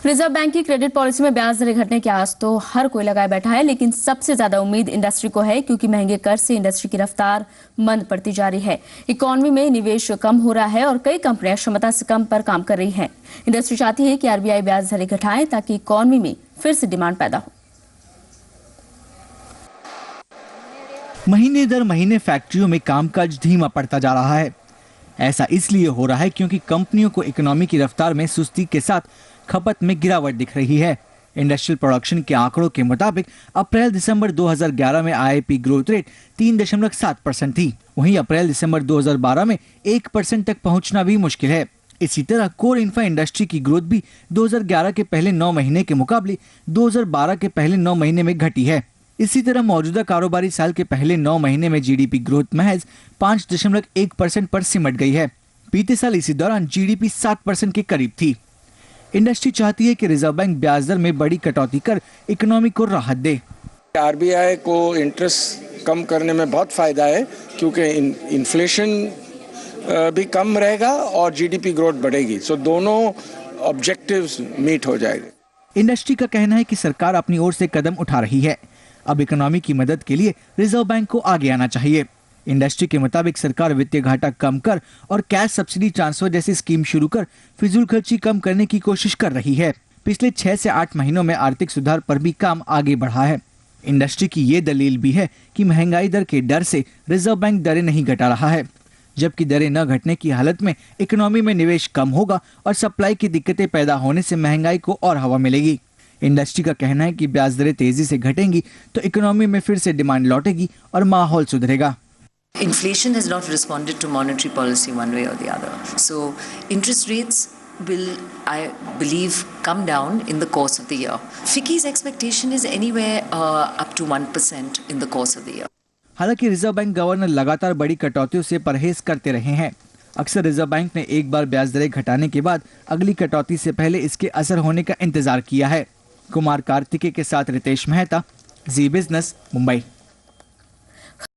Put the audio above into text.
Reserve bank की credit policy में ब्याज दरें घटने की आस तो हर कोई लगाए बैठा है, लेकिन सबसे ज्यादा उम्मीद इंडस्ट्री को है, क्योंकि महंगे कर्ज से इंडस्ट्री की रफ्तार मंद पड़ती जा रही है। इकोनॉमी में निवेश कम हो रहा है और कई कंपनियां क्षमता से कम पर काम कर रही हैं। इंडस्ट्री चाहती है कि आरबीआई ब्याज दरें घटाए ताकि इकोनॉमी में फिर से डिमांड पैदा हो। महीने दर महीने फैक्ट्रियों में कामकाज धीमा पड़ता जा रहा है। ऐसा इसलिए हो रहा है क्योंकि कंपनियों को इकोनॉमी की रफ्तार में सुस्ती के साथ खपत में गिरावट दिख रही है। इंडस्ट्रियल प्रोडक्शन के आंकड़ों के मुताबिक अप्रैल-दिसंबर 2011 में आईआईपी ग्रोथ रेट 3.7% थी। वहीं अप्रैल-दिसंबर 2012 में 1% तक पहुंचना भी मुश्किल है। इसी तरह कोर इंफ्रा इंडस्ट्री की ग्रोथ भी 2011 के पहले 9 महीने के मुकाबले 2012 के पहले 9 महीने में घटी है। इसी तरह मौजूदा कारोबारी साल के पहले 9 महीने में जीडीपी ग्रोथ महज 5.1% पर सिमट गई है। बीते साल इसी दौरान जीडीपी 7% के करीब थी। इंडस्ट्री चाहती है कि रिजर्व बैंक ब्याज दर में बड़ी कटौती कर इकोनॉमी को राहत दे। आरबीआई को इंटरेस्ट कम करने में बहुत फायदा है, क्योंकि इन्फ्लेशन भी कम रहेगा और जीडीपी ग्रोथ बढ़ेगी। सो दोनों ऑब्जेक्टिव्स मीट हो जाएंगे। इंडस्ट्री का कहना है कि सरकार अपनी ओर से कदम उठा रही है। अब इकोनॉमी की मदद के लिए रिजर्व बैंक को आगे आना चाहिए। इंडस्ट्री के मुताबिक सरकार वित्तीय घाटा कम कर और कैश सब्सिडी ट्रांसफर जैसी स्कीम शुरू कर फिजूल खर्ची कम करने की कोशिश कर रही है। पिछले 6 से 8 महीनों में आर्थिक सुधार पर भी काम आगे बढ़ा है। इंडस्ट्री की ये दलील भी है कि महंगाई दर के डर से रिजर्व बैंक दरें नहीं घटा रहा है, जबकि दरें न घटने की हालत में इकोनॉमी में निवेश कम होगा और सप्लाई की दिक्कतें पैदा होने से महंगाई को और हवा मिलेगी। इंडस्ट्री का कहना है कि ब्याज दरें तेजी से घटेंगी तो इकोनॉमी में फिर से डिमांड लौटेगी और माहौल सुधरेगा। Inflation has not responded to monetary policy one way or the other. So interest rates will, I believe, come down in the course of the year. FICCI's expectation is anywhere up to 1% in the course of the year. हालांकि reserve bank governor लगातार बड़ी कटौतियों से परहेज करते रहे हैं। अक्सर reserve bank ने एक बार ब्याज दरें घटाने के बाद अगली कटौती से पहले इसके असर होने का इंतजार किया है। कुमार कार्तिकेय के साथ रितेश मेहता, जी बिजनेस, मुंबई।